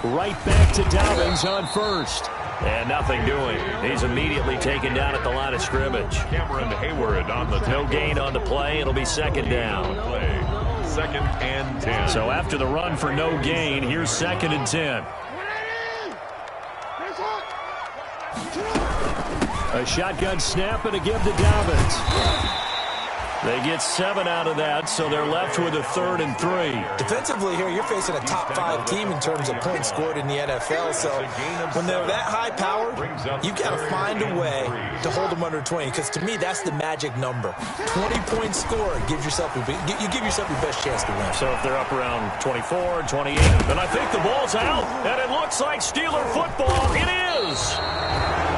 Right back to Dobbins on first. And nothing doing. He's immediately taken down at the line of scrimmage. Cameron Hayward on the no gain on the play. It'll be second down. Second and 10. So after the run for no gain, here's second and 10. A shotgun snap and a give to Dobbins. They get 7 out of that, so they're left with a 3rd and 3. Defensively here, you're facing a top 5 team in terms of points scored in the NFL. So when they're that high powered, you've got to find a way to hold them under 20. Because to me, that's the magic number. 20 points scored gives yourself you give yourself your best chance to win. So if they're up around 24, 28, then I think the ball's out, and it looks like Steeler football. It is.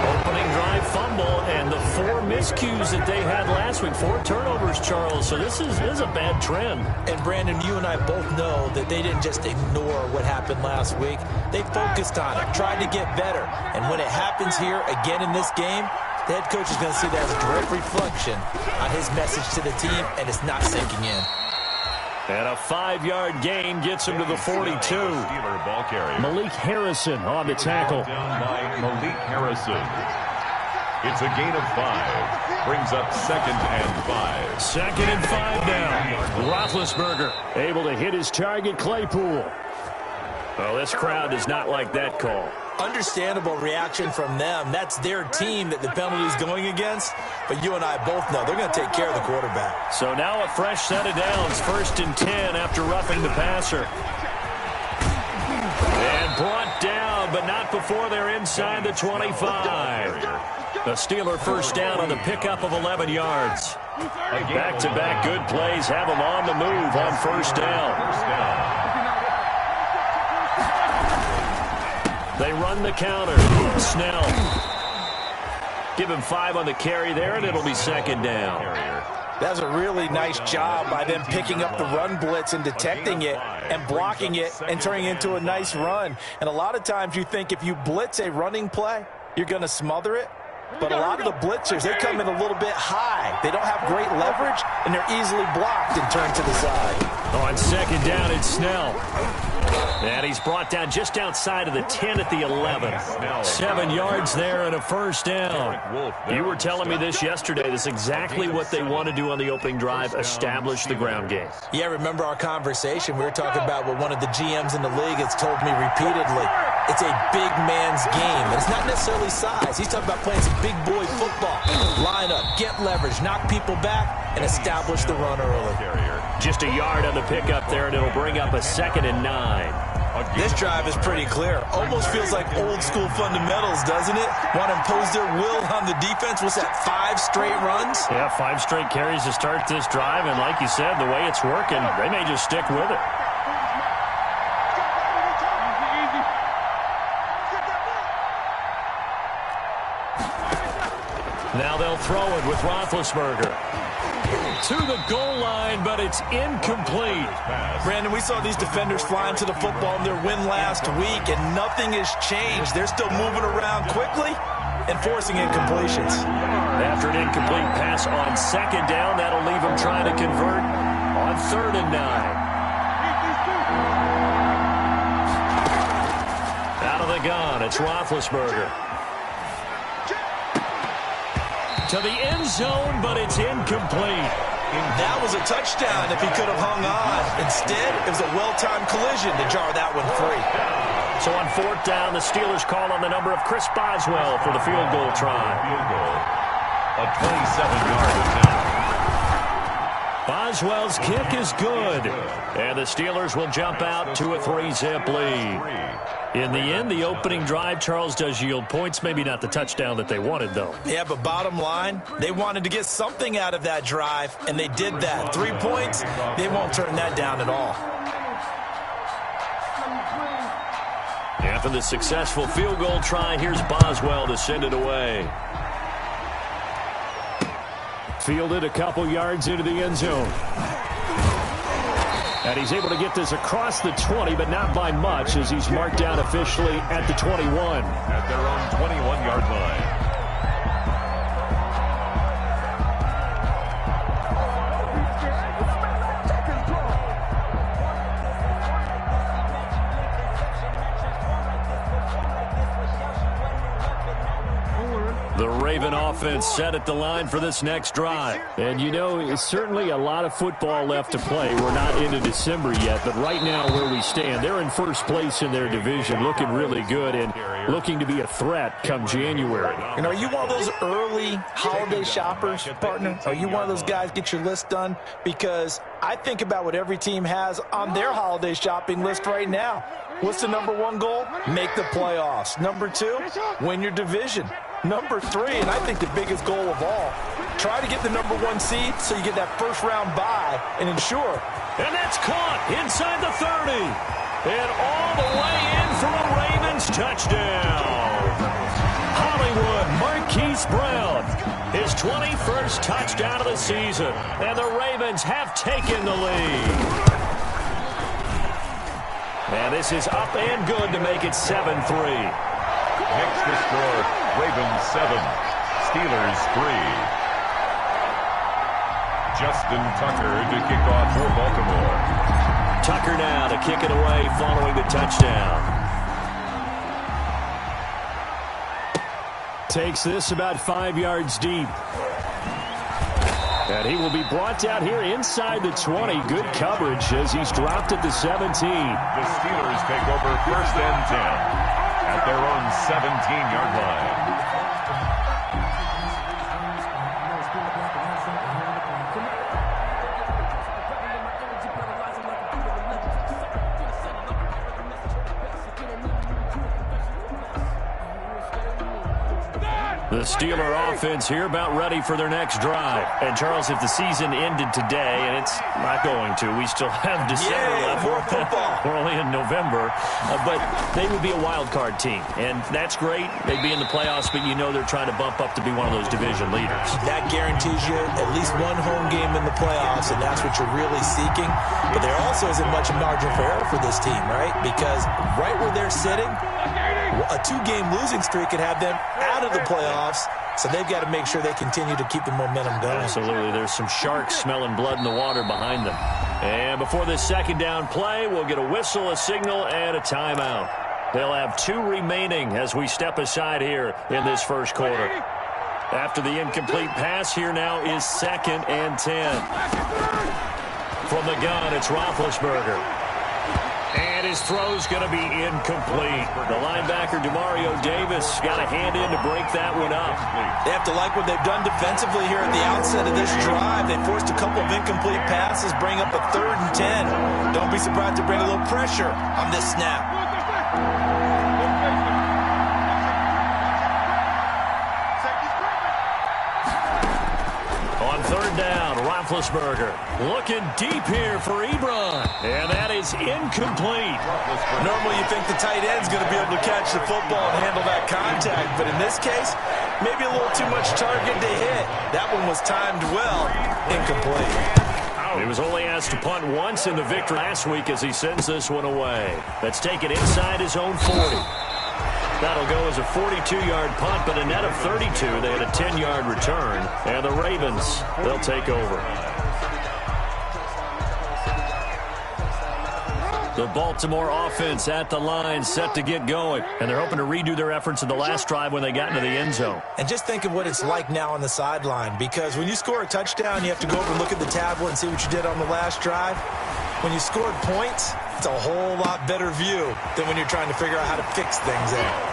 Opening drive fumble, and the 4 miscues that they had last week, 4 turnovers, Charles. So this is a bad trend. And Brandon, you and I both know that they didn't just ignore what happened last week. They focused on it, tried to get better. And when it happens here again in this game, the head coach is going to see that as a direct reflection on his message to the team, and it's not sinking in. And a 5-yard gain gets him to the 42. Steeler ball carrier. Malik Harrison on the tackle. Down by Malik Harrison. It's a gain of 5. Brings up second and 5. Second and 5 now. Roethlisberger able to hit his target, Claypool. Oh, this crowd does not like that call. Understandable reaction from them. That's their team that the penalty's going against. But you and I both know they're going to take care of the quarterback. So now a fresh set of downs. 1st and 10 after roughing the passer. And brought down, but not before they're inside the 25. The Steeler first down on the pickup of 11 yards. Back-to-back good plays have them on the move on first down. They run the counter. Snell. Give him 5 on the carry there, and it'll be second down. That's a really nice job by them picking up the run blitz and detecting it and blocking it and turning it into a nice run. And a lot of times you think if you blitz a running play, you're going to smother it. But a lot of the blitzers, they come in a little bit high. They don't have great leverage, and they're easily blocked and turned to the side. On second down, it's Snell. And he's brought down just outside of the 10 at the 11. 7 yards there and a first down. You were telling me this yesterday. This is exactly what they want to do on the opening drive, establish the ground game. Yeah, remember our conversation. We were talking about what one of the GMs in the league has told me repeatedly. It's a big man's game. And it's not necessarily size. He's talking about playing some big boy football. Line up, get leverage, knock people back, and establish the run early. Just a yard on the pickup there, and it'll bring up a 2nd and 9. This drive is pretty clear. Almost feels like old school fundamentals, doesn't it? Want to impose their will on the defense. What's that, 5 straight runs? Yeah, 5 straight carries to start this drive, and like you said, the way it's working, they may just stick with it. Now they'll throw it with Roethlisberger. To the goal line, but it's incomplete. Brandon, we saw these defenders flying to the football in their win last week, and nothing has changed. They're still moving around quickly and forcing incompletions. After an incomplete pass on second down, that'll leave them trying to convert on 3rd and 9. Out of the gun, it's Roethlisberger. To the end zone, but it's incomplete. That was a touchdown if he could have hung on. Instead, it was a well-timed collision to jar that one free. So on 4th down, the Steelers call on the number of Chris Boswell for the field goal try. Field goal. A 27-yard attempt. Boswell's kick is good. And the Steelers will jump out to a 3-zip lead. In the end, the opening drive, Charles, does yield points. Maybe not the touchdown that they wanted, though. Yeah, but bottom line, they wanted to get something out of that drive, and they did that. 3 points, they won't turn that down at all. After the successful field goal try, here's Boswell to send it away. Fielded a couple yards into the end zone. And he's able to get this across the 20, but not by much, as he's marked down officially at the 21. At their own 21-yard line. Raven offense set at the line for this next drive. And, you know, it's certainly a lot of football left to play. We're not into December yet, but right now where we stand, they're in first place in their division, looking really good and looking to be a threat come January. And are you one of those early holiday shoppers, partner? Are you one of those guys get your list done? Because I think about what every team has on their holiday shopping list right now. What's the number one goal? Make the playoffs. Number two, win your division. Number three, and I think the biggest goal of all, try to get the number one seed so you get that first round bye and ensure. And that's caught inside the 30. And all the way in for a Ravens touchdown. Hollywood Marquise Brown, his 21st touchdown of the season. And the Ravens have taken the lead. And this is up and good to make it 7-3. Next to score, Ravens 7, Steelers 3. Justin Tucker to kick off for Baltimore. Tucker now to kick it away following the touchdown. Takes this about 5 yards deep. And he will be brought down here inside the 20. Good coverage as he's dropped at the 17. The Steelers take over first and 10 at their own 17-yard line. The Steeler offense here about ready for their next drive. And, Charles, if the season ended today, and it's not going to, we still have December left. More football. We're only in November. But they would be a wild card team. And that's great. They'd be in the playoffs, but you know they're trying to bump up to be one of those division leaders. That guarantees you at least one home game in the playoffs, and that's what you're really seeking. But there also isn't much margin for error for this team, right? Because right where they're sitting, a two-game losing streak could have them out of the playoffs, so they've got to make sure they continue to keep the momentum going. Absolutely. There's some sharks smelling blood in the water behind them. And before this second down play, we'll get a whistle, a signal, and a timeout. They'll have 2 remaining as we step aside here in this first quarter. After the incomplete pass, here now is 2nd and 10. From the gun, it's Roethlisberger. And his throw's going to be incomplete. The linebacker, Demario Davis, got a hand in to break that one up. They have to like what they've done defensively here at the outset of this drive. They forced a couple of incomplete passes, bring up a 3rd and 10. Don't be surprised to bring a little pressure on this snap. On 3rd down, Roethlisberger looking deep here for Ebron. And that is incomplete. Normally you think the tight end's going to be able to catch the football and handle that contact, but in this case, maybe a little too much target to hit. That one was timed well. Incomplete. He was only asked to punt once in the victory last week as he sends this one away. Let's take it inside his own 40. That'll go as a 42-yard punt, but a net of 32. They had a 10-yard return. And the Ravens, they'll take over. The Baltimore offense at the line, set to get going. And they're hoping to redo their efforts in the last drive when they got into the end zone. And just think of what it's like now on the sideline, because when you score a touchdown, you have to go over and look at the tablet and see what you did on the last drive. When you scored points, it's a whole lot better view than when you're trying to figure out how to fix things out.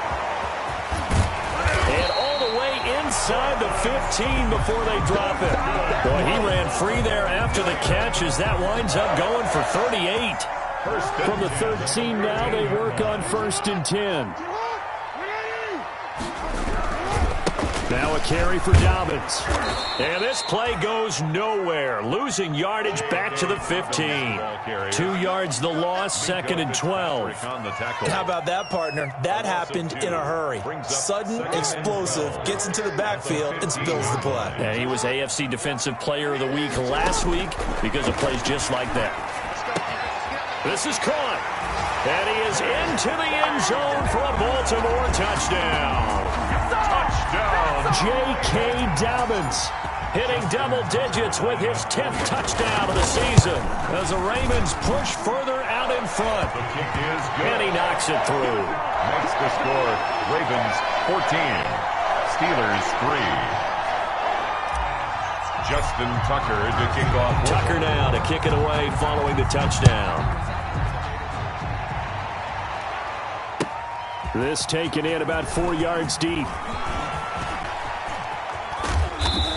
And all the way inside the 15 before they drop it. Boy, he ran free there after the catch as that winds up going for 38. From the 13 now, they work on 1st and 10. Now a carry for Dobbins. And this play goes nowhere. Losing yardage back to the 15. 2 yards the loss, 2nd and 12. How about that, partner? That happened in a hurry. Sudden, explosive, gets into the backfield and spills the play. And he was AFC Defensive Player of the Week last week because of plays just like that. This is caught. And he is into the end zone for a Baltimore touchdown. Touchdown. J.K. Dobbins hitting double digits with his 10th touchdown of the season as the Ravens push further out in front. The kick is good. And he knocks it through. Makes the score Ravens 14, Steelers 3. Justin Tucker to kick off. Tucker now to kick it away following the touchdown. This taken in about 4 yards deep.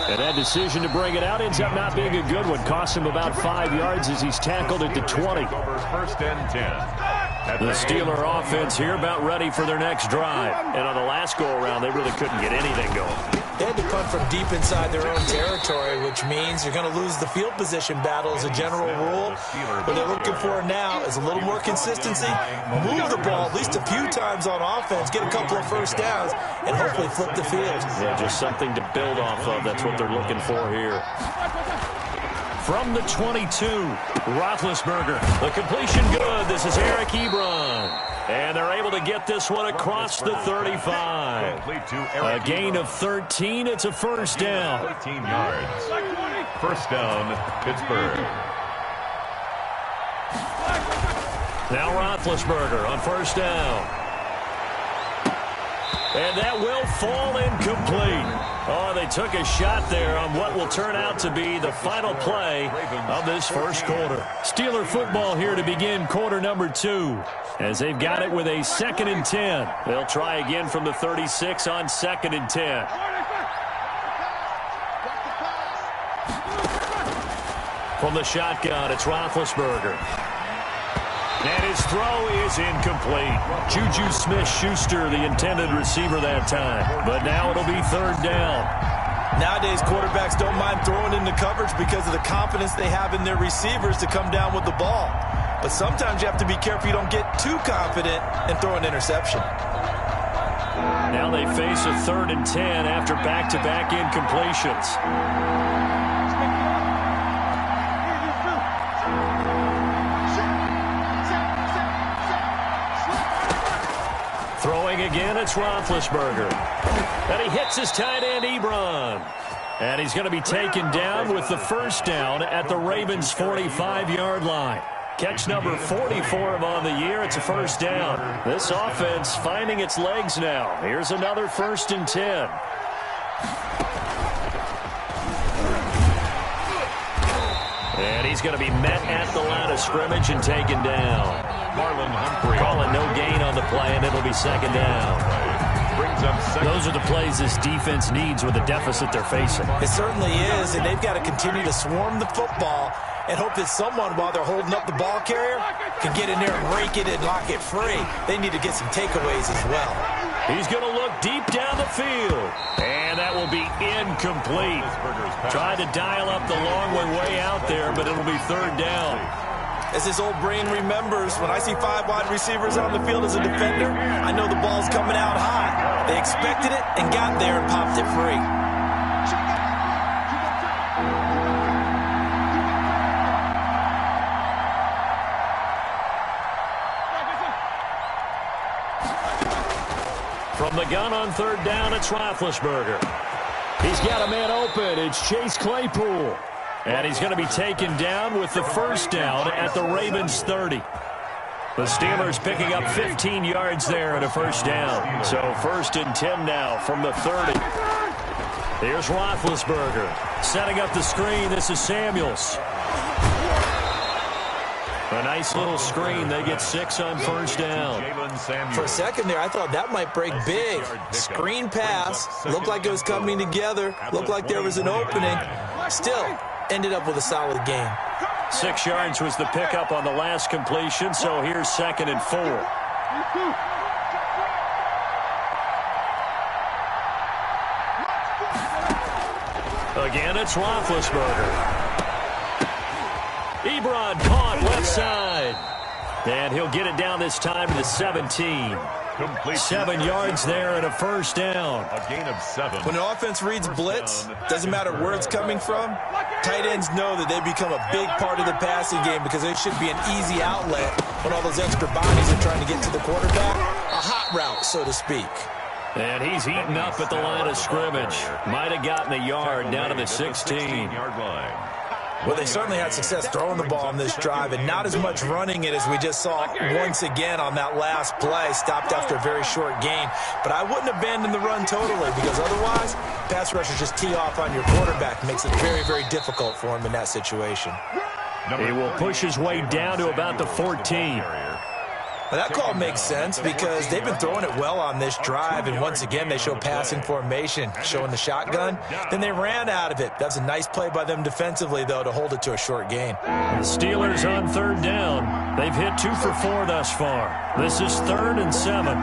And that decision to bring it out ends up not being a good one. Cost him about 5 yards as he's tackled at the 20. First and 10. The Steeler offense here about ready for their next drive. And on the last go-around, they really couldn't get anything going. They had to punt from deep inside their own territory, which means you're going to lose the field position battle as a general rule. What they're looking for now is a little more consistency, move the ball at least a few times on offense, get a couple of first downs, and hopefully flip the field. Yeah, just something to build off of. That's what they're looking for here. From the 22, Roethlisberger. The completion good. This is Eric Ebron. And they're able to get this one across the 35. A gain of 13. It's a first down. 13 yards. First down, Pittsburgh. Now Roethlisberger on first down. And that will fall incomplete. Oh, they took a shot there on what will turn out to be the final play of this first quarter. Steeler football here to begin quarter number 2. As they've got it with a 2nd and 10. They'll try again from the 36 on 2nd and 10. From the shotgun, it's Roethlisberger. And his throw is incomplete. Juju Smith-Schuster, the intended receiver that time. But now it'll be third down. Nowadays, quarterbacks don't mind throwing into coverage because of the confidence they have in their receivers to come down with the ball. But sometimes you have to be careful you don't get too confident and throw an interception. Now they face a 3rd and 10 after back-to-back incompletions. Throwing again, it's Roethlisberger. And he hits his tight end, Ebron. And he's going to be taken down with the first down at the Ravens' 45-yard line. Catch number 44 on the year. It's a first down. This offense finding its legs now. Here's another 1st and 10. And he's going to be met at the line of scrimmage and taken down. Marlon Humphrey. Calling no gain on the play, and it'll be 2nd down. Brings up second. Those are the plays this defense needs with the deficit they're facing. It certainly is, and they've got to continue to swarm the football and hope that someone, while they're holding up the ball carrier, can get in there and rake it and lock it free. They need to get some takeaways as well. He's going to look deep down the field. And that will be incomplete. Tried to dial up the long way out there, but it'll be third down. As his old brain remembers, when I see 5 wide receivers on the field as a defender, I know the ball's coming out high. They expected it and got there and popped it free. From the gun on third down, it's Roethlisberger. He's got a man open. It's Chase Claypool. And he's going to be taken down with the first down at the Ravens' 30. The Steelers picking up 15 yards there and a first down. So 1st and 10 now from the 30. Here's Roethlisberger setting up the screen. This is Samuels. A nice little screen. They get 6 on first down. For a second there, I thought that might break big. Screen pass. Looked like it was coming together. Looked like there was an opening. Still, ended up with a solid gain. 6 yards was the pickup on the last completion, so here's 2nd and 4. Again, it's Roethlisberger. Ebron caught left side. And he'll get it down this time to the 17. Complete. 7 yards there and a first down. A gain of 7. When an offense reads blitz, doesn't matter where it's coming from, tight ends know that they become a big part of the passing game because they should be an easy outlet when all those extra bodies are trying to get to the quarterback. A hot route, so to speak. And he's heating up at the line of scrimmage. Might have gotten a yard down to the 16. 16-yard line. Well, they certainly had success throwing the ball on this drive and not as much running it as we just saw once again on that last play. Stopped after a very short gain. But I wouldn't abandon the run totally because otherwise, pass rushers just tee off on your quarterback. Makes it very, very difficult for him in that situation. He will push his way down to about the 14. Well, that call makes sense because they've been throwing it well on this drive, and once again they show passing formation, showing the shotgun. Then they ran out of it. That's a nice play by them defensively, though, to hold it to a short gain. The Steelers on third down. They've hit 2 for 4 thus far. This is 3rd and 7.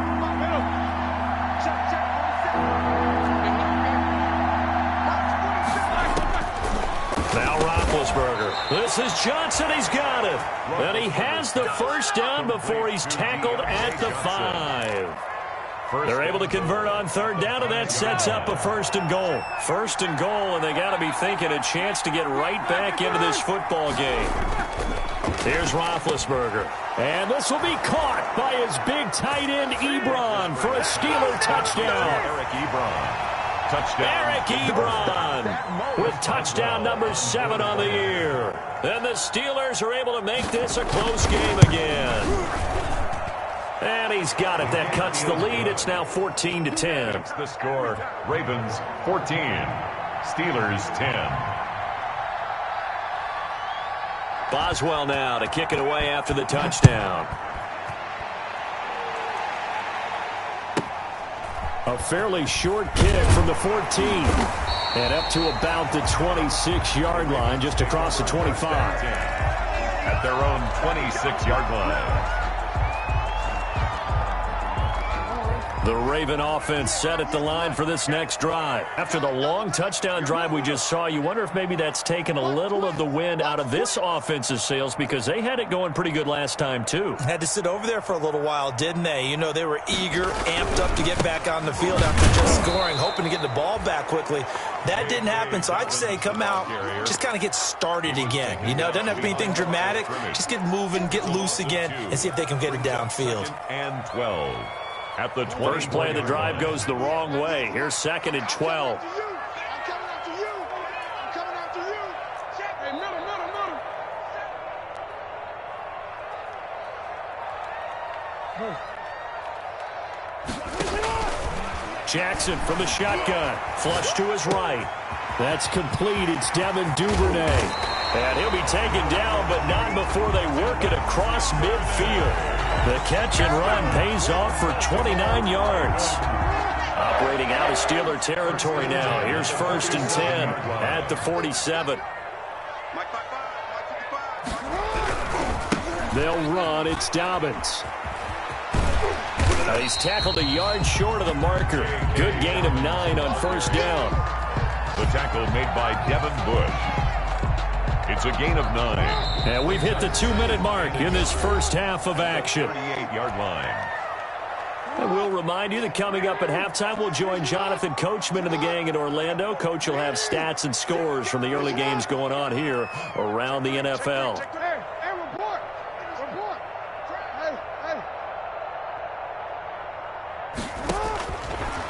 Now Roethlisberger. This is Johnson. He's got it. And he has the first down before he's tackled at the 5. They're able to convert on third down, and that sets up a 1st and goal. 1st and goal, and they got to be thinking a chance to get right back into this football game. Here's Roethlisberger. And this will be caught by his big tight end, Ebron, for a Steeler touchdown. Eric Ebron. Touchdown. Eric Ebron with touchdown number 7 on the year. And the Steelers are able to make this a close game again. And he's got it. That cuts the lead. It's now 14-10. That's the score. Ravens 14. Steelers 10. Boswell now to kick it away after the touchdown. A fairly short kick from the 14. And up to about the 26-yard line, just across the 25. At their own 26-yard line. The Raven offense set at the line for this next drive. After the long touchdown drive we just saw, you wonder if maybe that's taken a little of the wind out of this offense's sails because they had it going pretty good last time, too. Had to sit over there for a little while, didn't they? You know, they were eager, amped up to get back on the field after just scoring, hoping to get the ball back quickly. That didn't happen, so I'd say come out, just kind of get started again. You know, it doesn't have to be anything dramatic. Just get moving, get loose again, and see if they can get it downfield. And 12. At the 20. First play of the drive goes the wrong way. Here's 2nd and 12. Jackson from the shotgun. Flush to his right. That's complete. It's Devin Duvernay. And he'll be taken down, but not before they work it across midfield. The catch and run pays off for 29 yards. Operating out of Steeler territory now. Here's 1st and 10 at the 47. They'll run. It's Dobbins. He's tackled a yard short of the marker. Good gain of 9 on 1st down. The tackle made by Devin Bush. It's a gain of 9. And we've hit the 2-minute mark in this first half of action. 38-yard line. And we'll remind you that coming up at halftime, we'll join Jonathan Coachman and the gang in Orlando. Coach will have stats and scores from the early games going on here around the NFL.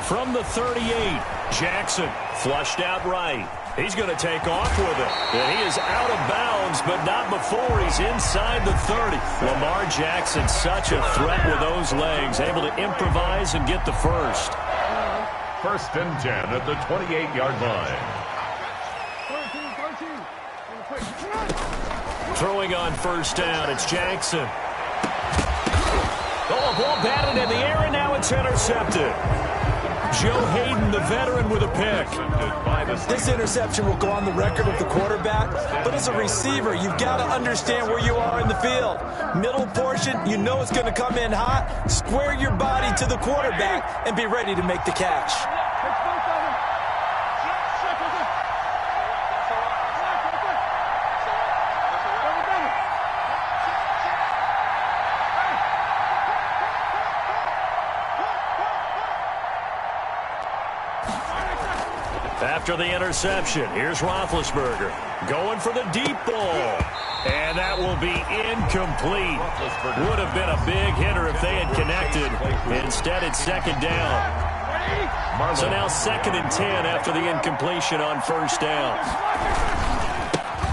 From the 38, Jackson flushed out right. He's going to take off with it. And he is out of bounds, but not before he's inside the 30. Lamar Jackson, such a threat with those legs, able to improvise and get the first. 1st and 10 at the 28-yard line. Throwing on 1st down, it's Jackson. Oh, a ball batted in the air, and now it's intercepted. Joe Hayden, the veteran, with a pick. This interception will go on the record of the quarterback, but as a receiver, you've got to understand where you are in the field. Middle portion, you know it's going to come in hot. Square your body to the quarterback and be ready to make the catch. After the interception, here's Roethlisberger going for the deep ball. And that will be incomplete. Would have been a big hitter if they had connected. Instead, it's 2nd down. So now 2nd and 10 after the incompletion on 1st down.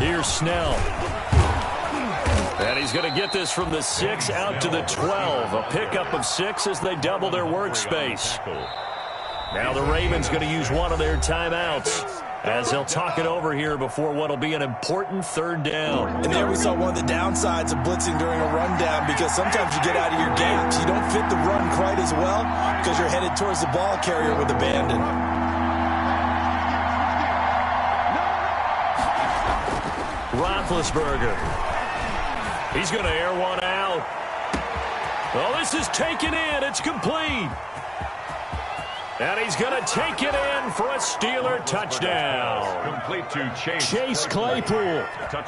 Here's Snell. And he's going to get this from the 6 out to the 12. A pickup of 6 as they double their workspace. Now the Ravens going to use one of their timeouts as they'll talk it over here before what will be an important 3rd down. And there we saw one of the downsides of blitzing during a rundown, because sometimes you get out of your gaps. You don't fit the run quite as well because you're headed towards the ball carrier with abandon. Roethlisberger. He's going to air one out. Oh, this is taken in. It's complete. And he's going to take it in for a Steeler touchdown. Complete to Chase Claypool,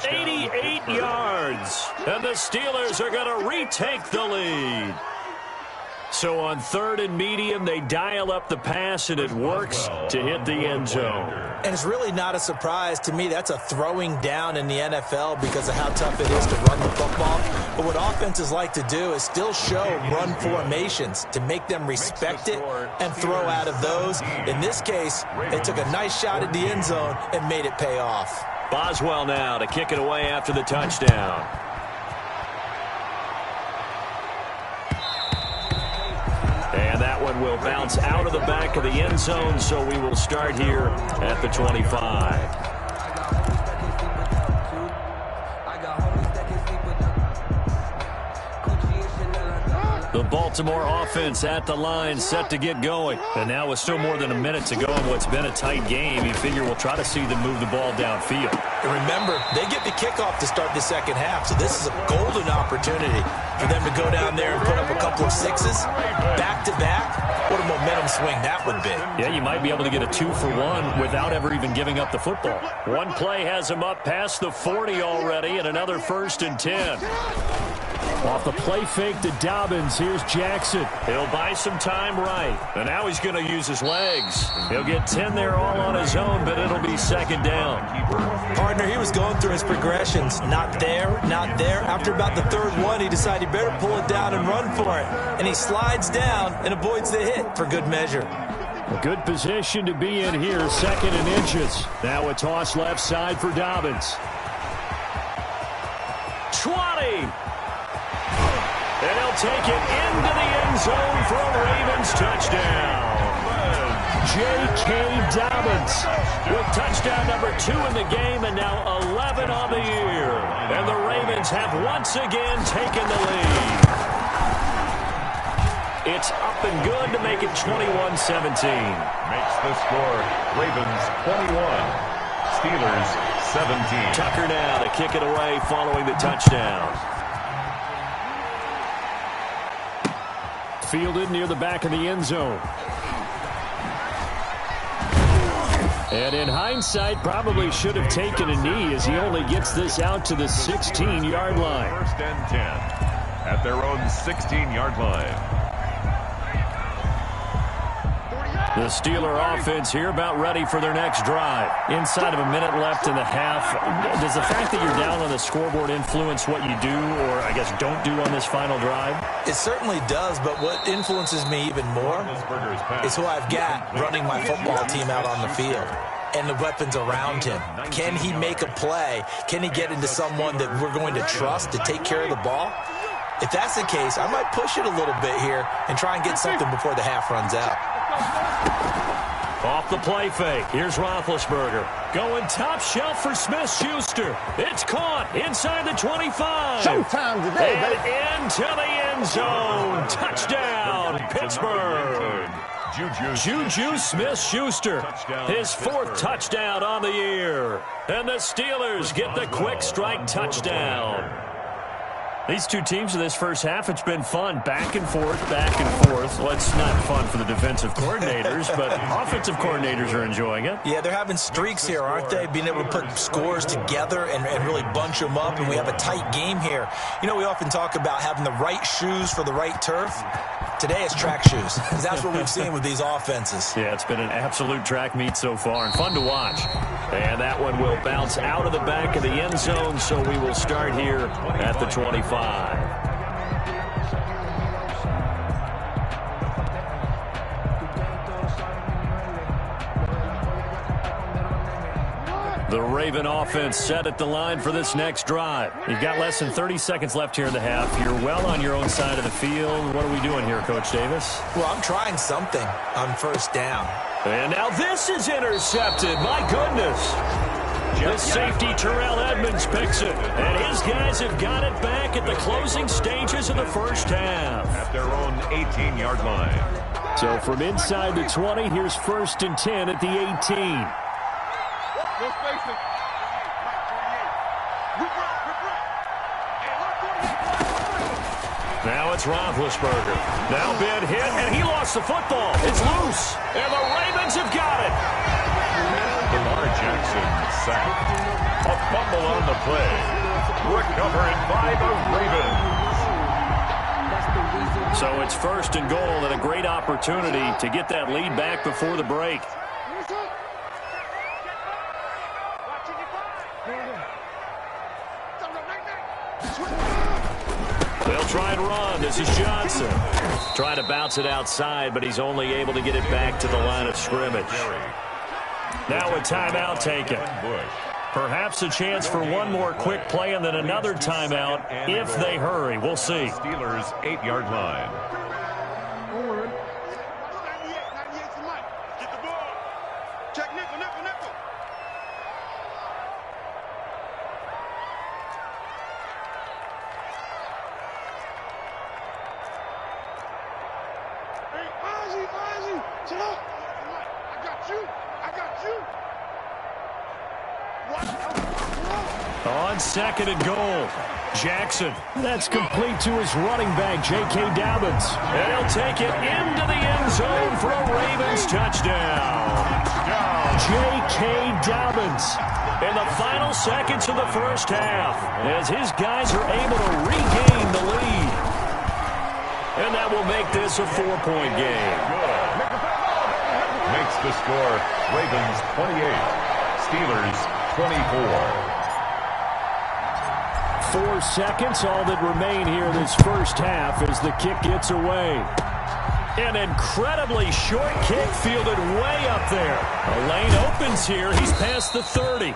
88 yards. And the Steelers are going to retake the lead. So on 3rd and medium, they dial up the pass, and it works to hit the end zone. And it's really not a surprise to me. That's a throwing down in the NFL because of how tough it is to run the football. But what offenses like to do is still show run formations to make them respect it and throw out of those. In this case, they took a nice shot at the end zone and made it pay off. Boswell now to kick it away after the touchdown. And that one will bounce out of the back of the end zone, so we will start here at the 25. The Baltimore offense at the line, set to get going. And now with still more than a minute to go in what's been a tight game, you figure we'll try to see them move the ball downfield. And remember, they get the kickoff to start the second half, so this is a golden opportunity for them to go down there and put up a couple of 6s back-to-back. What a momentum swing that would be. Yeah, you might be able to get a 2-for-1 without ever even giving up the football. One play has him up past the 40 already, and another 1st and 10. Off the play fake to Dobbins, here's Jackson. He'll buy some time right. And now he's going to use his legs. He'll get 10 there all on his own, but it'll be 2nd down. Partner, he was going through his progressions. Not there, not there. After about the 3rd one, he decided he better pull it down and run for it. And he slides down and avoids the hit for good measure. A good position to be in here, 2nd and inches. Now a toss left side for Dobbins. 20. And he'll take it into the end zone for a Ravens touchdown. J.K. Dobbins with touchdown number 2 in the game and now 11 on the year. And the Ravens have once again taken the lead. It's up and good to make it 21-17. Makes the score Ravens 21, Steelers 17. Tucker now to kick it away following the touchdown. Fielded near the back of the end zone. And in hindsight, probably should have taken a knee as he only gets this out to the 16-yard line. 1st and 10 at their own 16-yard line. The Steeler offense here about ready for their next drive. Inside of a minute left in the half, does the fact that you're down on the scoreboard influence what you do or, I guess, don't do on this final drive? It certainly does, but what influences me even more is who I've got running my football team out on the field and the weapons around him. Can he make a play? Can he get into someone that we're going to trust to take care of the ball? If that's the case, I might push it a little bit here and try and get something before the half runs out. Off the play fake. Here's Roethlisberger. Going top shelf for Smith-Schuster. It's caught inside the 25. Showtime today, and baby. into the end zone. Touchdown, Pittsburgh. Juju Smith-Schuster. His 4th touchdown on the year. And the Steelers get the quick strike touchdown. These two teams in this first half, it's been fun. Back and forth, back and forth. Well, it's not fun for the defensive coordinators, but offensive coordinators are enjoying it. Yeah, they're having streaks here, aren't they? Being able to put scores together and really bunch them up, and we have a tight game here. You know, we often talk about having the right shoes for the right turf. Today it's track shoes. That's what we've seen with these offenses. Yeah, it's been an absolute track meet so far and fun to watch. And that one will bounce out of the back of the end zone, so we will start here at the 25. The Raven offense set at the line for this next drive. You've got less than 30 seconds left here in the half. You're well on your own side of the field. What are we doing here, Coach Davis? Well, I'm trying something on first down. And now this is intercepted. My goodness. The safety, Terrell Edmonds, picks it. And his guys have got it back at the closing stages of the first half. At their own 18-yard line. So from inside the 20, here's 1st and 10 at the 18. Now it's Roethlisberger. Now been hit, and he lost the football. It's loose, and the Ravens have got it. Lamar Jackson sacked. A fumble on the play. Recovered by the Ravens. So it's 1st and goal, and a great opportunity to get that lead back before the break. They'll try and run. This is Johnson. Trying to bounce it outside, but he's only able to get it back to the line of scrimmage. Now a timeout taken. Perhaps a chance for one more quick play and then another timeout if they hurry. We'll see. Steelers 8-yard line. On 2nd and goal, Jackson. That's complete to his running back, J.K. Dobbins. And he'll take it into the end zone for a Ravens touchdown. J.K. Dobbins. In the final seconds of the first half, as his guys are able to regain the lead. And that will make this a 4-point game. Makes the score Ravens 28, Steelers 24. 4 seconds, all that remain here in this first half as the kick gets away. An incredibly short kick fielded way up there. A lane opens here. He's past the 30.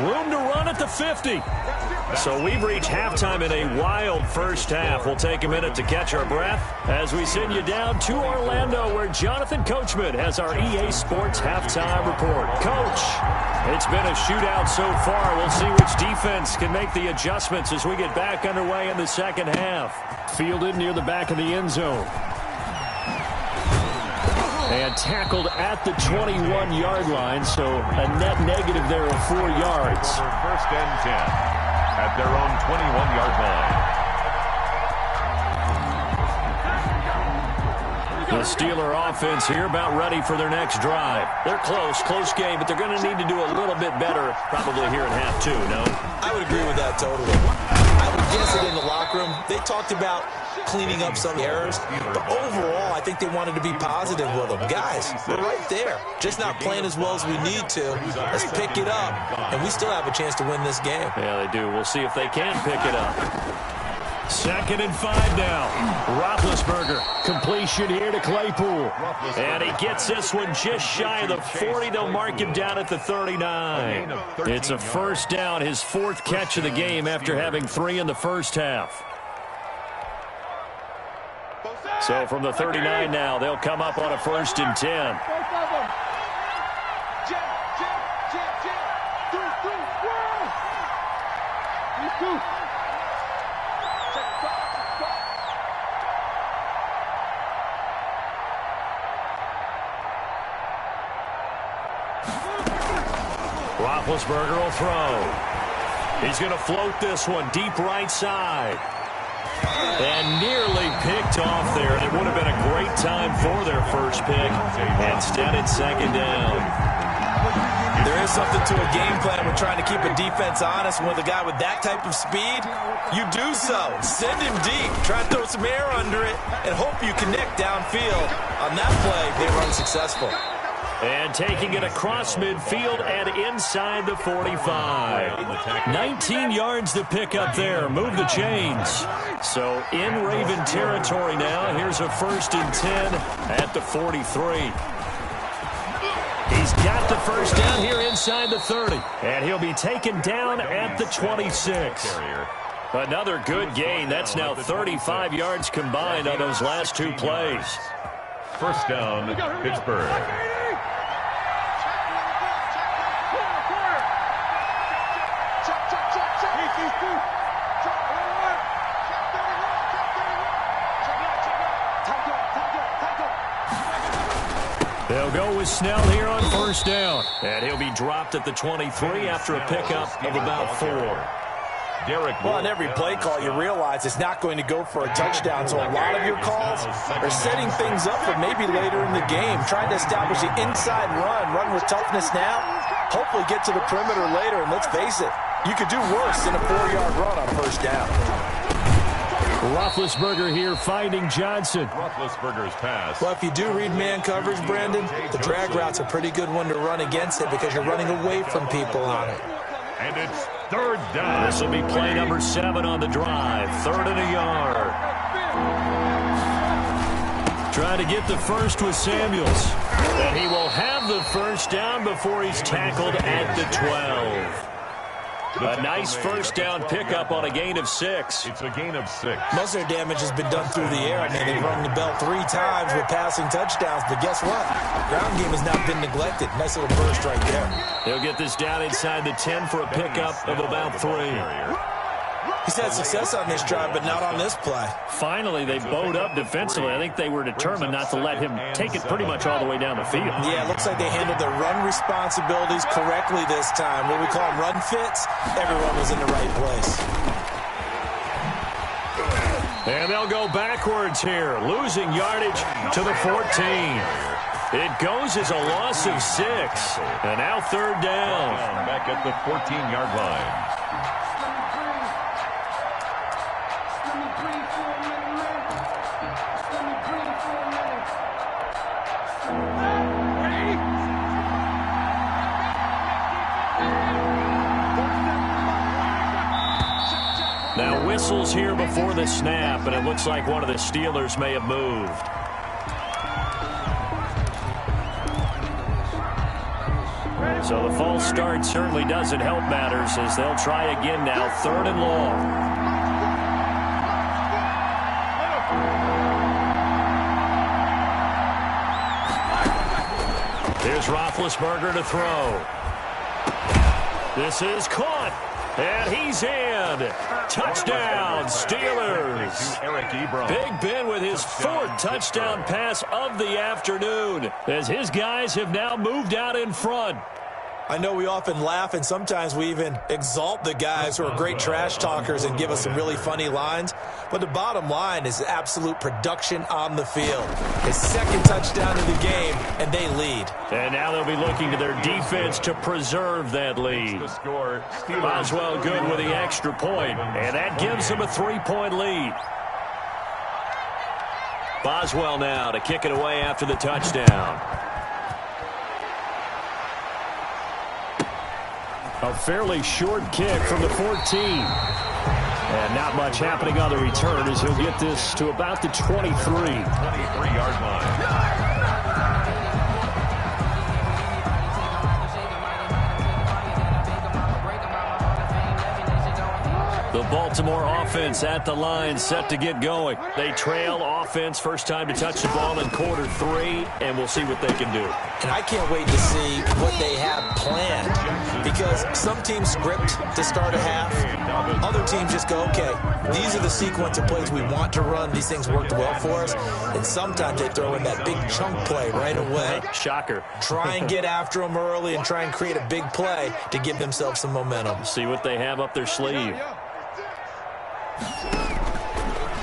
Room to run at the 50. So we've reached halftime in a wild first half. We'll take a minute to catch our breath as we send you down to Orlando, where Jonathan Coachman has our EA Sports halftime report. Coach, it's been a shootout so far. We'll see which defense can make the adjustments as we get back underway in the second half. Fielded near the back of the end zone. And tackled at the 21-yard line, so a net negative there of 4 yards. 1st and 10 at their own 21-yard line. The Steeler offense here about ready for their next drive. They're close game, but they're going to need to do a little bit better probably here in half 2, no? I would agree with that totally. I would guess it in the locker room. They talked about cleaning up some errors, but overall, I think they wanted to be positive with them. Guys, we're right there. Just not playing as well as we need to. Let's pick it up, and we still have a chance to win this game. Yeah, they do. We'll see if they can pick it up. 2nd and 5 now. Roethlisberger. Completion here to Claypool. And he gets this one just shy of the 40. They'll mark him down at the 39. It's a first down, his 4th catch of the game after having 3 in the first half. So from the 39 now, they'll come up on a 1st and 10. Roethlisberger will throw. He's going to float this one deep right side. And nearly picked off there. And it would have been a great time for their first pick. Instead, it's 2nd down. There is something to a game plan with trying to keep a defense honest. With a guy with that type of speed, you do so. Send him deep. Try to throw some air under it and hope you connect downfield. On that play, they were unsuccessful. And taking it across midfield and inside the 45. 19 yards to pick up there. Move the chains. So in Raven territory now. Here's a 1st and 10 at the 43. He's got the first down here inside the 30. And he'll be taken down at the 26. Another good gain. That's now 35 yards combined on those last two plays. First down, Pittsburgh. They'll go with Snell here on first down. And he'll be dropped at the 23 after a pickup of about 4. Well, on every play call, you realize it's not going to go for a touchdown. So a lot of your calls are setting things up for maybe later in the game, trying to establish the inside run with toughness now, hopefully get to the perimeter later. And let's face it, you could do worse than a 4-yard run on first down. Roethlisberger here finding Johnson. Roethlisberger's pass. Well, if you do read man coverage, Brandon, the drag route's a pretty good one to run against it because you're running away from people on it. And it's third down. This will be play number 7 on the drive. 3rd and a yard. Trying to get the first with Samuels. And he will have the first down before he's tackled at the 12. A nice first down pickup on a gain of 6. It's a gain of 6. Most of their damage has been done through the air. I mean, they've rung the bell 3 times with passing touchdowns, but guess what? Ground game has not been neglected. Nice little burst right there. He'll get this down inside the 10 for a pickup of about 3. He's had success on this drive, but not on this play. Finally, they bowed up defensively. I think they were determined not to let him take it pretty much all the way down the field. Yeah, it looks like they handled their run responsibilities correctly this time. What we call them run fits, everyone was in the right place. And they'll go backwards here, losing yardage to the 14. It goes as a loss of 6. And now 3rd down. Back at the 14-yard line. Now whistles here before the snap, and it looks like one of the Steelers may have moved. So the false start certainly doesn't help matters as they'll try again now, 3rd and long. Here's Roethlisberger to throw. This is caught. And he's in. Touchdown, Steelers. Big Ben with his 4th touchdown pass of the afternoon as his guys have now moved out in front. I know we often laugh, and sometimes we even exalt the guys who are great trash talkers and give us some really funny lines. But the bottom line is absolute production on the field. His 2nd touchdown of the game, and they lead. And now they'll be looking to their defense to preserve that lead. Boswell good with the extra point, and that gives them a 3-point lead. Boswell now to kick it away after the touchdown. A fairly short kick from the 14. And not much happening on the return as he'll get this to about the 23. 23-yard line. The Baltimore offense at the line, set to get going. They trail offense, first time to touch the ball in quarter 3, and we'll see what they can do. And I can't wait to see what they have planned, because some teams script to start a half. Other teams just go, okay, these are the sequence of plays we want to run. These things worked well for us. And sometimes they throw in that big chunk play right away. Shocker. Try and get after them early and try and create a big play to give themselves some momentum. See what they have up their sleeve.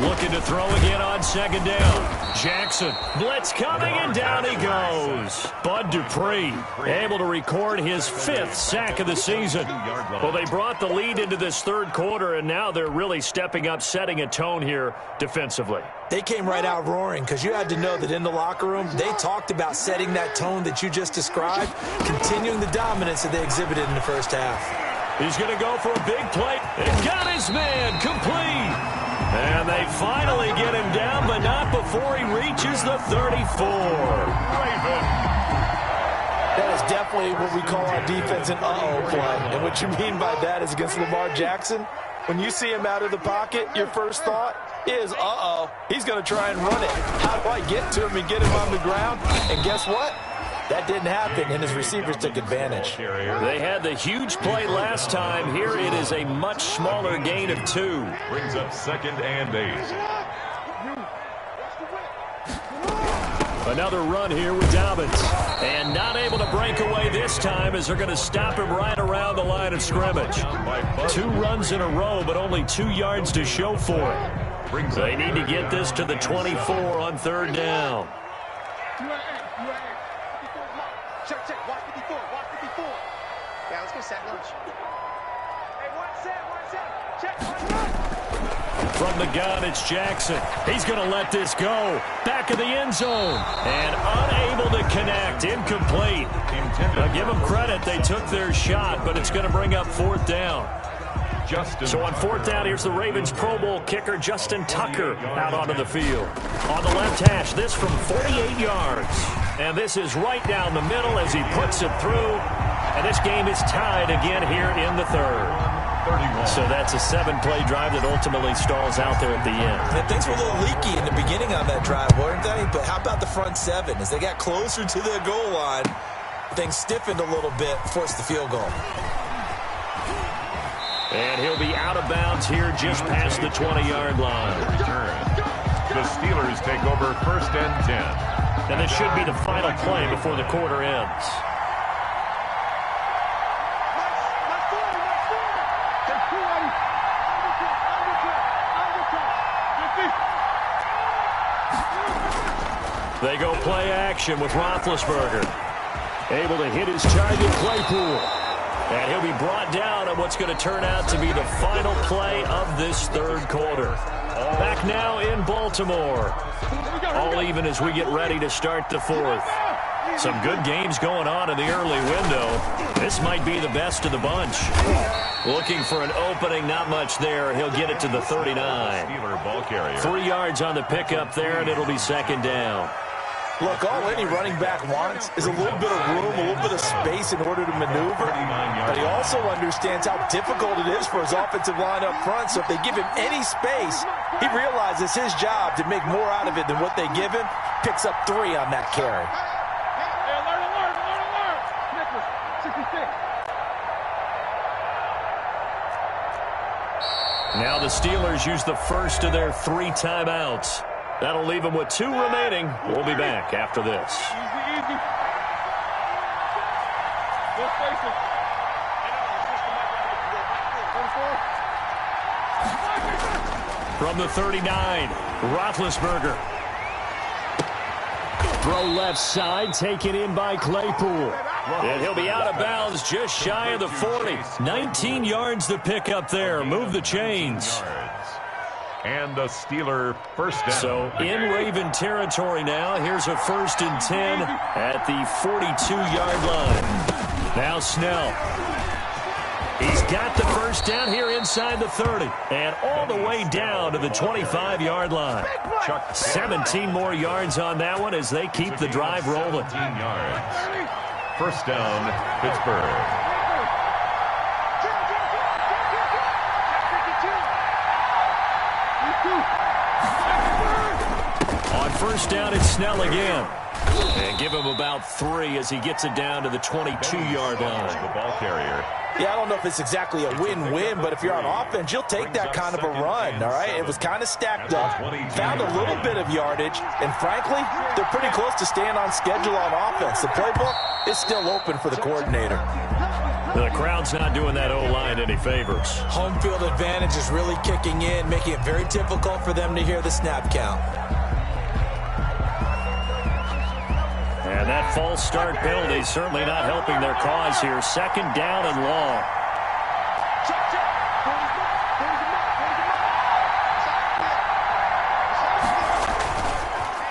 Looking to throw again on 2nd down. Jackson, blitz coming, and down he goes. Bud Dupree able to record his 5th sack of the season. Well, they brought the lead into this 3rd quarter, and now they're really stepping up, setting a tone here defensively. They came right out roaring, because you had to know that in the locker room, they talked about setting that tone that you just described, continuing the dominance that they exhibited in the first half. He's going to go for a big play. And got his man complete. And they finally get him down, but not before he reaches the 34. That is definitely what we call on defense an uh-oh play. And what you mean by that is against Lamar Jackson, when you see him out of the pocket, your first thought is, uh-oh, he's going to try and run it. How do I get to him and get him on the ground? And guess what? That didn't happen, and his receivers took advantage. They had the huge play last time. Here it is a much smaller gain of 2. Brings up 2nd and 8. Another run here with Dobbins. And not able to break away this time as they're going to stop him right around the line of scrimmage. 2 runs in a row, but only 2 yards to show for it. They need to get this to the 24 on 3rd down. Check. Watch 54. Yeah, let's go set lunch. Hey, one set. Check. From the gun, it's Jackson. He's going to let this go. Back of the end zone. And unable to connect. Incomplete. Now, give them credit. They took their shot, but it's going to bring up 4th down. So on 4th down, here's the Ravens Pro Bowl kicker, Justin Tucker, out onto the field. On the left hash, this from 48 yards. And this is right down the middle as he puts it through. And this game is tied again here in the 3rd. So that's a 7-play drive that ultimately stalls out there at the end. And things were a little leaky in the beginning on that drive, weren't they? But how about the front 7? As they got closer to the goal line, things stiffened a little bit, forced the field goal. And he'll be out of bounds here just past the 20-yard line. The Steelers take over 1st and 10. And this should be the final play before the quarter ends. They go play action with Roethlisberger. Able to hit his target, Claypool. And he'll be brought down on what's going to turn out to be the final play of this 3rd quarter. Back now in Baltimore. All even as we get ready to start the 4th. Some good games going on in the early window. This might be the best of the bunch. Looking for an opening, not much there. He'll get it to the 39. Steeler ball carrier. 3 yards on the pickup there, and it'll be 2nd down. Look, all any running back wants is a little bit of room, a little bit of space in order to maneuver. But he also understands how difficult it is for his offensive line up front. So if they give him any space, he realizes his job to make more out of it than what they give him. Picks up 3 on that carry. Now the Steelers use the first of their 3 timeouts. That'll leave them with 2 remaining. We'll be back after this. Easy. Go face it. From the 39, Roethlisberger. Throw left side, taken in by Claypool. And he'll be out of bounds just shy of the 40. 19 yards to pick up there. Move the chains. And the Steeler first down. So in Raven territory now. Here's a 1st and 10 at the 42-yard line. Now Snell. He's got the first down here inside the 30. And all the way down to the 25-yard line. 17 more yards on that one as they keep the drive rolling. 17 yards. First down, Pittsburgh. On first down, it's Snell again. And give him about 3 as he gets it down to the 22-yard line. The ball carrier. Yeah, I don't know if it's exactly a win-win, but if you're on offense, you'll take that kind of a run, all right? It was kind of stacked up, found a little bit of yardage, and frankly, they're pretty close to staying on schedule on offense. The playbook is still open for the coordinator. The crowd's not doing that O-line any favors. Home field advantage is really kicking in, making it very difficult for them to hear the snap count. And that false start penalty is certainly not helping their cause here. 2nd down and long.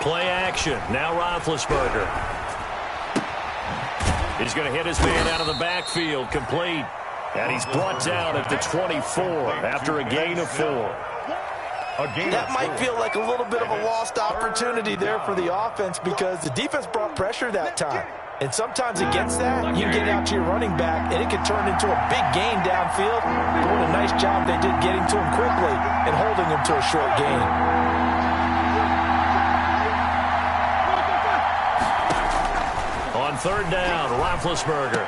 Play action. Now Roethlisberger. He's going to hit his man out of the backfield. Complete. And he's brought down at the 24 after a gain of 4. That might feel like a little bit of a lost opportunity there for the offense because the defense brought pressure that time. And sometimes against that, you can get out to your running back, and it can turn into a big gain downfield. But what a nice job they did getting to him quickly and holding him to a short gain. On third down, Roethlisberger.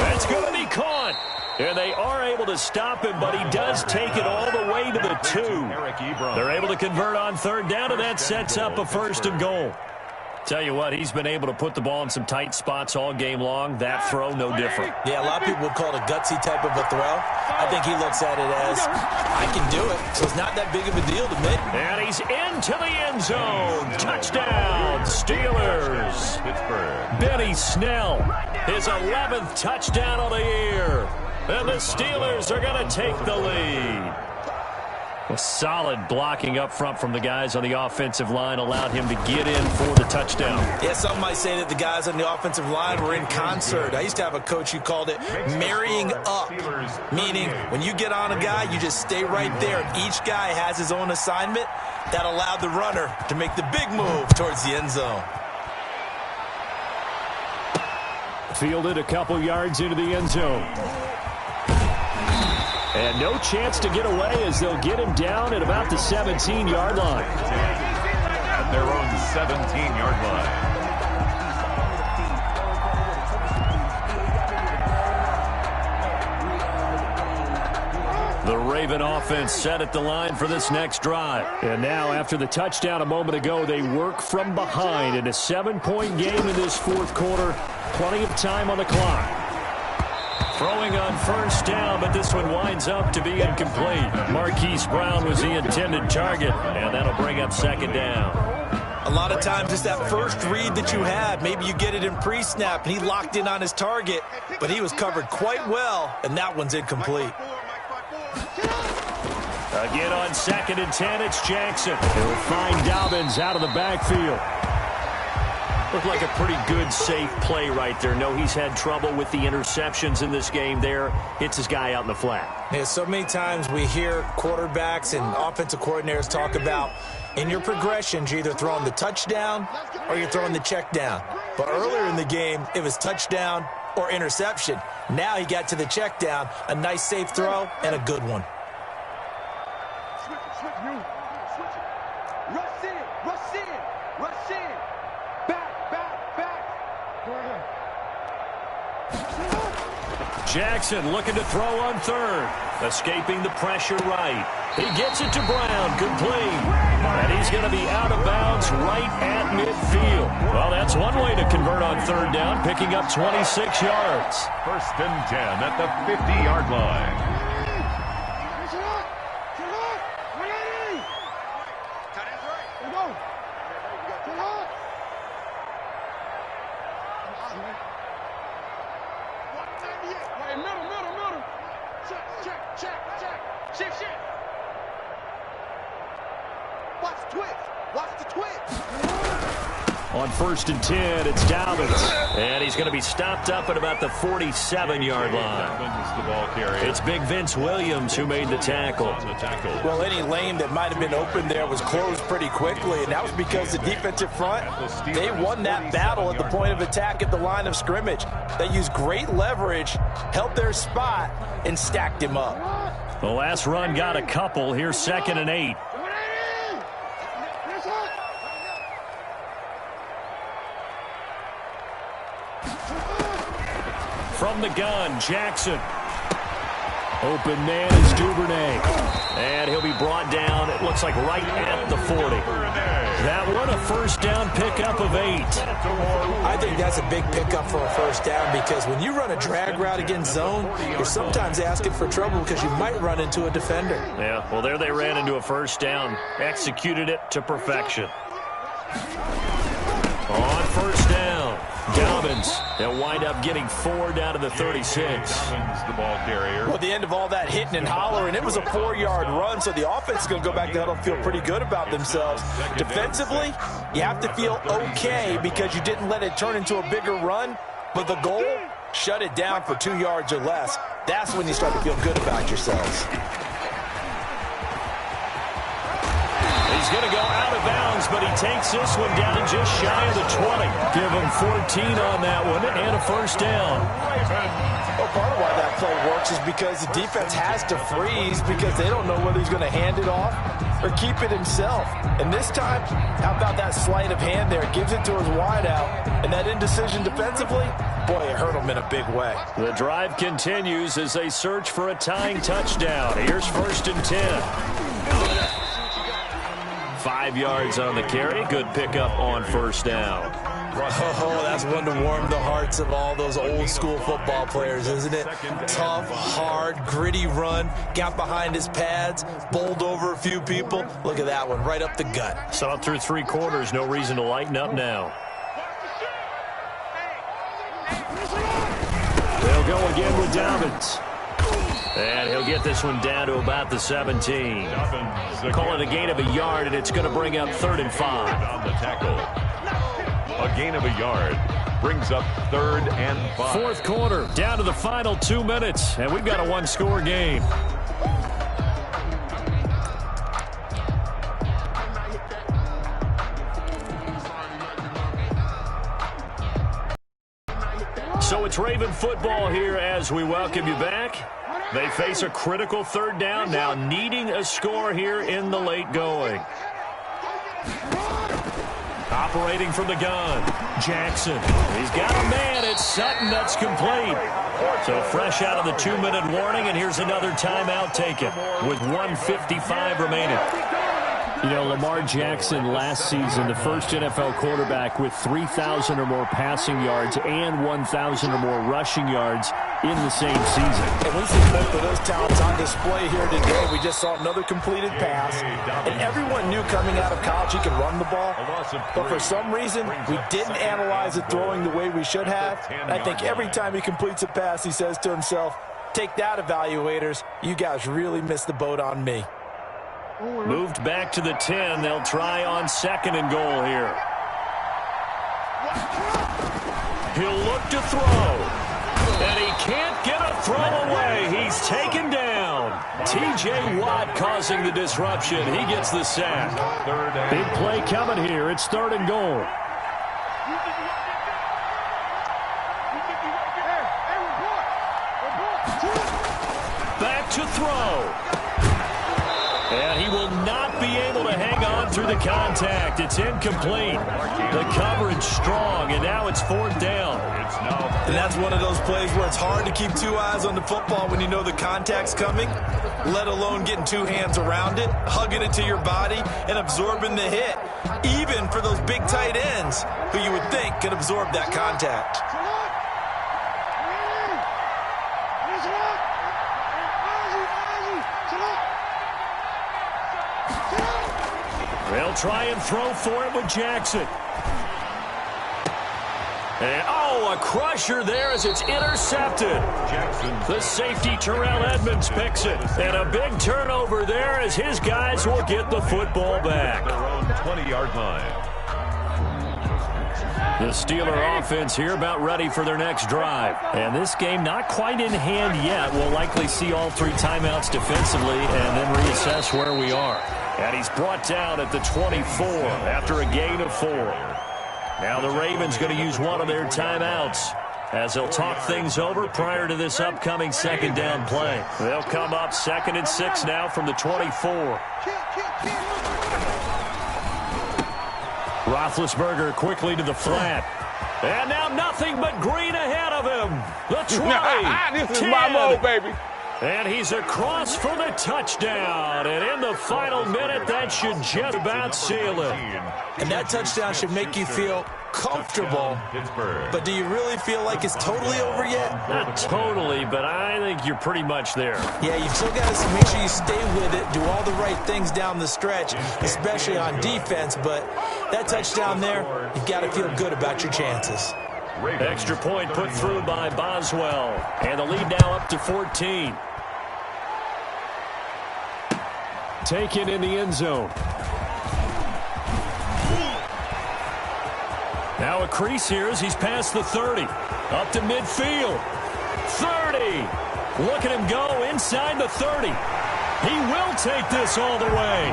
That's going to be caught. And they are able to stop him, but he does take it all the way to the 2. They're able to convert on third down, and that sets up a 1st and goal. Tell you what, he's been able to put the ball in some tight spots all game long. That throw, no different. Yeah, a lot of people would call it a gutsy type of a throw. I think he looks at it as, I can do it, so it's not that big of a deal to me. And he's into the end zone. Touchdown, Steelers. Benny Snell, his 11th touchdown of the year. And the Steelers are going to take the lead. Well, solid blocking up front from the guys on the offensive line allowed him to get in for the touchdown. Yeah, some might say that the guys on the offensive line were in concert. I used to have a coach who called it marrying up, meaning when you get on a guy, you just stay right there. And each guy has his own assignment that allowed the runner to make the big move towards the end zone. Fielded a couple yards into the end zone. And no chance to get away as they'll get him down at about the 17-yard line. At their own 17-yard line. The Raven offense set at the line for this next drive. And now, after the touchdown a moment ago, they work from behind in a 7-point game in this 4th quarter. Plenty of time on the clock. Throwing on first down, but this one winds up to be incomplete. Marquise Brown was the intended target, and that'll bring up 2nd down. A lot of times it's that first read that you have. Maybe you get it in pre-snap, and he locked in on his target, but he was covered quite well, and that one's incomplete. Again on 2nd and 10, it's Jackson. He'll find Dobbins out of the backfield. Looked like a pretty good, safe play right there. No, he's had trouble with the interceptions in this game there. Hits his guy out in the flat. Yeah, so many times we hear quarterbacks and offensive coordinators talk about in your progressions, you're either throwing the touchdown or you're throwing the check down. But earlier in the game, it was touchdown or interception. Now he got to the check down, a nice safe throw, and a good one. Jackson looking to throw on third. Escaping the pressure right. He gets it to Brown, complete. And he's going to be out of bounds right at midfield. Well, that's one way to convert on third down, picking up 26 yards. 1st and 10 at the 50-yard line. On 1st and 10, it's Dobbins. And he's going to be stopped up at about the 47-yard line. It's Big Vince Williams who made the tackle. Well, any lane that might have been open there was closed pretty quickly, and that was because the defensive front, they won that battle at the point of attack at the line of scrimmage. They used great leverage, held their spot, and stacked him up. The last run got a couple. Here's 2nd and 8. From the gun, Jackson. Open man is Duvernay. And he'll be brought down, it looks like right at the 40. That one, a 1st down pickup of 8. I think that's a big pickup for a 1st down because when you run a drag route against zone, you're sometimes asking for trouble because you might run into a defender. Yeah, well, there they ran into a 1st down. Executed it to perfection. On 1st down, Dobbins. They'll wind up getting 4 down to the 36. Dobbins, the ball carrier. Well, at the end of all that hitting and hollering, it was a 4-yard run, so the offense is going to go back to huddle and feel pretty good about themselves. Defensively, you have to feel okay because you didn't let it turn into a bigger run, but the goal, shut it down for 2 yards or less. That's when you start to feel good about yourselves. He's going to go out of bounds tries, but he takes this one down just shy of the 20. Give him 14 on that one and a first down. Well, part of why that play works is because the defense has to freeze because they don't know whether he's going to hand it off or keep it himself. And this time, how about that sleight of hand there? Gives it to his wideout. And that indecision defensively, boy, it hurt him in a big way. The drive continues as they search for a tying touchdown. Here's 1st and 10. 5 yards on the carry. Good pickup on first down. Oh, that's one to warm the hearts of all those old school football players, isn't it? Tough, hard, gritty run. Got behind his pads, bowled over a few people. Look at that one, right up the gut. Saw through 3 quarters. No reason to lighten up now. They'll go again with Dobbins. And he'll get this one down to about the 17. Call it a gain of a yard, and it's going to bring up 3rd and 5. On the tackle. A gain of a yard brings up 3rd and 5. 4th quarter, down to the final 2 minutes, and we've got a 1-score game. So it's Raven football here as we welcome you back. They face a critical 3rd down now, needing a score here in the late going. Operating from the gun, Jackson. He's got a man. It's Sutton that's complete. So fresh out of the 2-minute warning, and here's another timeout taken with 1:55 remaining. You know, Lamar Jackson last season, the first NFL quarterback with 3,000 or more passing yards and 1,000 or more rushing yards in the same season. And we see both of those talents on display here today. We just saw another completed pass. And everyone knew coming out of college he could run the ball. But for some reason, we didn't analyze it throwing the way we should have. And I think every time he completes a pass, he says to himself, take that, evaluators. You guys really missed the boat on me. Moved back to the 10. They'll try on 2nd and goal here. He'll look to throw. And he can't get a throw away. He's taken down. T.J. Watt causing the disruption. He gets the sack. Big play coming here. It's 3rd and goal. Back to throw. And he will not be able to hang on through the contact. It's incomplete. The coverage strong, and now it's 4th down. And that's one of those plays where it's hard to keep 2 eyes on the football when you know the contact's coming, let alone getting 2 hands around it, hugging it to your body, and absorbing the hit, even for those big tight ends who you would think could absorb that contact. They'll try and throw for it with Jackson. And, a crusher there as it's intercepted. The safety, Terrell Edmonds, picks it. And a big turnover there as his guys will get the football back. Their own 20-yard line. The Steeler offense here about ready for their next drive. And this game not quite in hand yet. We'll likely see all 3 timeouts defensively and then reassess where we are. And he's brought down at the 24 after a gain of 4. Now the Ravens going to use one of their timeouts as they'll talk things over prior to this upcoming 2nd down play. They'll come up 2nd and 6 now from the 24. Roethlisberger quickly to the flat. And now nothing but green ahead of him. The 20. This is my mode, baby. And he's across for the touchdown. And in the final minute, that should just about seal it. And that touchdown should make you feel comfortable. But do you really feel like it's totally over yet? Not totally, but I think you're pretty much there. Yeah, you've still got to make sure you stay with it, do all the right things down the stretch, especially on defense. But that touchdown there, you've got to feel good about your chances. Extra point put through by Boswell. And the lead now up to 14. Taken in the end zone. Now a crease here as he's past the 30. Up to midfield. 30. Look at him go inside the 30. He will take this all the way.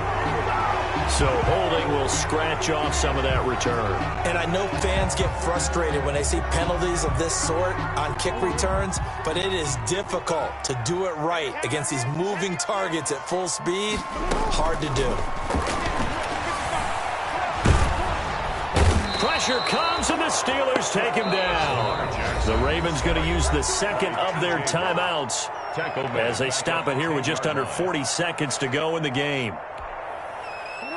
So holding will scratch off some of that return. And I know fans get frustrated when they see penalties of this sort on kick returns, but it is difficult to do it right against these moving targets at full speed. Hard to do. Pressure comes, and the Steelers take him down. The Ravens going to use the second of their timeouts as they stop it here with just under 40 seconds to go in the game.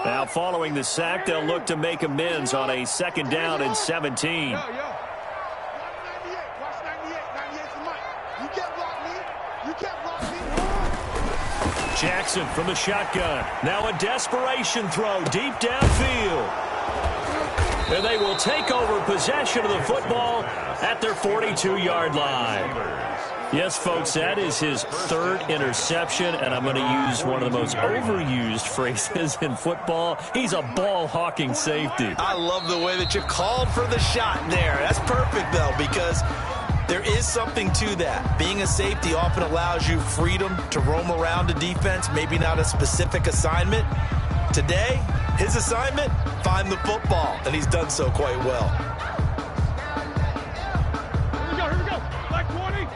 Now, following the sack, they'll look to make amends on a second down and 17. Watch 98. Watch 98. 98's the mic. You can't block me. You can't block me. Jackson from the shotgun. Now a desperation throw deep downfield. And they will take over possession of the football at their 42-yard line. Yes, folks, that is his third interception, and I'm going to use one of the most overused phrases in football. He's a ball-hawking safety. I love the way that you called for the shot there. That's perfect, though, because there is something to that. Being a safety often allows you freedom to roam around a defense, maybe not a specific assignment. Today, his assignment, find the football, and he's done so quite well. Here we go. Like 20.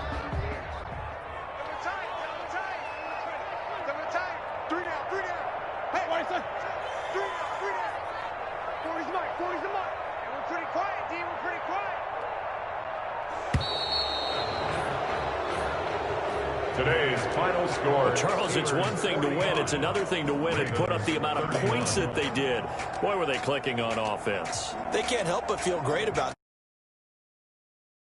Double time. 3 down. Hey, what is that? 3 down. 40's the mic. And we're pretty quiet, D. We're pretty quiet. Today's final score. Charles, it's one thing to win. It's another thing to win and put up the amount of points that they did. Boy, were they clicking on offense. They can't help but feel great about